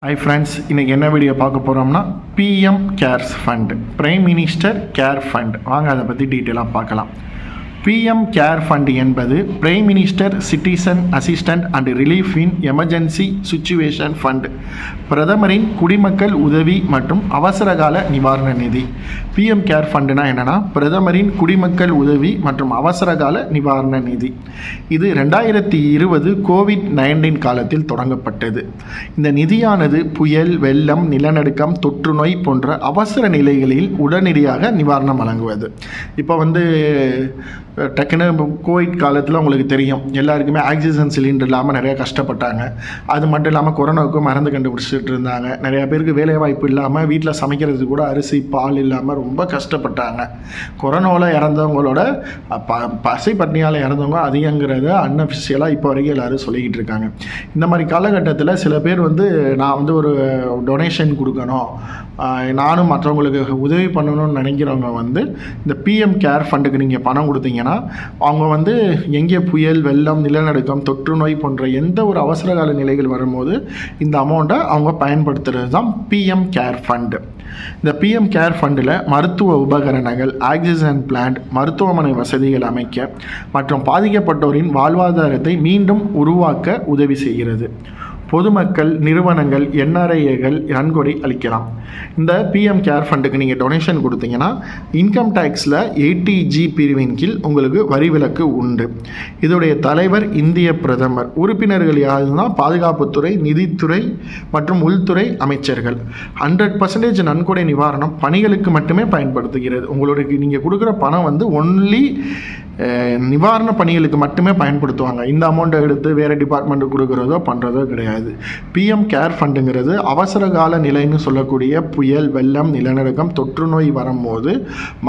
Hi friends, இன்னைக்கு என்ன video பார்க்க போகிறோம்னா PM CARES fund, prime minister care fund. வாங்க அதை பற்றி டீட்டெயிலாக பார்க்கலாம். பிஎம் கேர் ஃபண்ட் என்பது prime minister citizen assistant and relief in emergency situation fund, பிரதமரின் குடிமக்கள் உதவி மற்றும் அவசரகால நிவாரண நிதி. பிஎம் கேர் ஃபண்டுனா என்னென்னா பிரதமரின் குடிமக்கள் உதவி மற்றும் அவசரகால நிவாரண நிதி. இது 2020 கோவிட்-19 காலத்தில் தொடங்கப்பட்டது. இந்த நிதியானது புயல், வெள்ளம், நிலநடுக்கம், தொற்றுநோய் போன்ற அவசர நிலைகளில் உடனடியாக நிவாரணம் வழங்குவது. இப்போ டக்குன்னு கோவிட் காலத்தில் உங்களுக்கு தெரியும், எல்லாருக்குமே ஆக்சிஜன் சிலிண்டர் இல்லாமல் நிறையா கஷ்டப்பட்டாங்க. அது மட்டும் இல்லாமல் கொரோனாவுக்கு மருந்து கண்டுபிடிச்சிட்டு இருந்தாங்க. நிறையா பேருக்கு வேலைவாய்ப்பு இல்லாமல் வீட்டில் சமைக்கிறதுக்கு கூட அரிசி, பால் இல்லாமல் ரொம்ப கஷ்டப்பட்டாங்க. கொரோனாவில் இறந்தவங்களோட பசி பட்னியால் இறந்தவங்க அதிகங்கிறத அன்அஃபிஷியலாக இப்போ வரைக்கும் எல்லோரும் சொல்லிக்கிட்டு இருக்காங்க. இந்த மாதிரி காலகட்டத்தில் சில பேர் நான் ஒரு டொனேஷன் கொடுக்கணும், நானும் மற்றவங்களுக்கு உதவி பண்ணணும்னு நினைக்கிறவங்க இந்த பிஎம் கேர் ஃபண்டுக்கு நீங்கள் பணம் கொடுத்தீங்கன்னா அவங்க எங்கே புயல், வெள்ளம், நிலநடுக்கம், தொற்றுநோய் போன்ற எந்த ஒரு அவசரகால நிலைகள் வரும்போது இந்த அமௌண்ட்டை அவங்க பயன்படுத்துகிறது தான் பிஎம் கேர் ஃபண்டு. இந்த பிஎம் கேர் ஃபண்டில் மருத்துவ உபகரணங்கள், ஆக்சிஜன் பிளான்ட், மருத்துவமனை வசதிகள் அமைக்க மற்றும் பாதிக்கப்பட்டோரின் வாழ்வாதாரத்தை மீண்டும் உருவாக்க உதவி செய்கிறது. பொதுமக்கள், நிறுவனங்கள், என்ஆர்ஐஏகள் நன்கொடை அளிக்கலாம். இந்த பிஎம் கேர் ஃபண்டுக்கு நீங்கள் டொனேஷன் கொடுத்தீங்கன்னா இன்கம் டேக்ஸில் 80G பிரிவின் கீழ் உங்களுக்கு வரி விலக்கு உண்டு. இதோடைய தலைவர் இந்திய பிரதமர். உறுப்பினர்கள் யாருன்னா பாதுகாப்புத்துறை, நிதித்துறை மற்றும் உள்துறை அமைச்சர்கள். 100% நன்கொடை நிவாரணம் பணிகளுக்கு மட்டுமே பயன்படுத்துகிறது. உங்களுக்கு நீங்கள் கொடுக்குற பணம் ஒன்லி நிவாரண பணிகளுக்கு மட்டுமே பயன்படுத்துவாங்க. இந்த அமௌண்ட்டை எடுத்து வேறு டிபார்ட்மெண்ட்டுக்கு கொடுக்குறதோ பண்ணுறதோ கிடையாது. பிஎம் கேர் ஃபண்டுங்கிறது அவசர கால நிலைன்னு சொல்லக்கூடிய புயல், வெள்ளம், நிலநடுக்கம், தொற்றுநோய் வரும்போது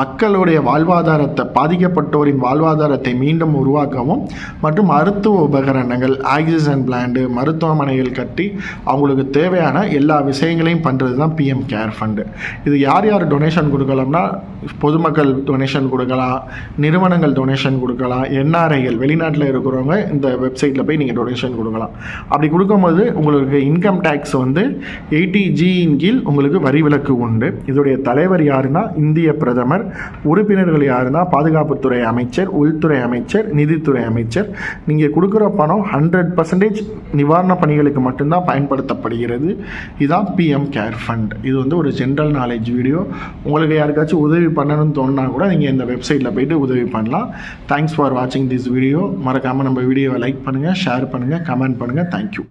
மக்களுடைய வாழ்வாதாரத்தை, பாதிக்கப்பட்டோரின் வாழ்வாதாரத்தை மீண்டும் உருவாக்கவும் மற்றும் மருத்துவ உபகரணங்கள், ஆக்சிஜன் பிளான்ட், மருத்துவமனைகள் கட்டி அவங்களுக்கு தேவையான எல்லா விஷயங்களையும் பண்ணுறது தான் பிஎம் கேர் ஃபண்டு. இது யார் யார் டொனேஷன் கொடுக்கலாம்னா பொதுமக்கள் டொனேஷன் கொடுக்கலாம், நிறுவனங்கள் டொனேஷன் கொடுக்கலாம், என்ஆர்ஐகள் வெளிநாட்டில் இருக்கிறவங்க இந்த வெப்சைட்டில் போய் நீங்கள் டொனேஷன் கொடுக்கலாம். அப்படி கொடுக்கும்போது உங்களுக்கு இன்கம் டேக்ஸ் 80G கீழ் உங்களுக்கு வரி விலக்கு உண்டு. இதோடைய தலைவர் யாருன்னா இந்திய பிரதமர். உறுப்பினர்கள் யாருன்னா பாதுகாப்புத்துறை அமைச்சர், உள்துறை அமைச்சர், நிதித்துறை அமைச்சர். நீங்கள் கொடுக்குற பணம் 100% நிவாரண பணிகளுக்கு மட்டும்தான் பயன்படுத்தப்படுகிறது. இதுதான் பிஎம் கேர் ஃபண்ட். இது ஒரு ஜென்ரல் நாலேஜ் வீடியோ. உங்களுக்கு யாருக்காச்சும் உதவி பண்ணணும்னு தோணுனா கூட நீங்கள் இந்த வெப்சைட்டில் போய்ட்டு உதவி பண்ணலாம். தேங்க்ஸ் ஃபார் வாட்சிங் திஸ் வீடியோ. மறக்காமல் நம்ம வீடியோவை லைக் பண்ணுங்கள், ஷேர் பண்ணுங்கள், கமெண்ட் பண்ணுங்கள். தேங்க்யூ.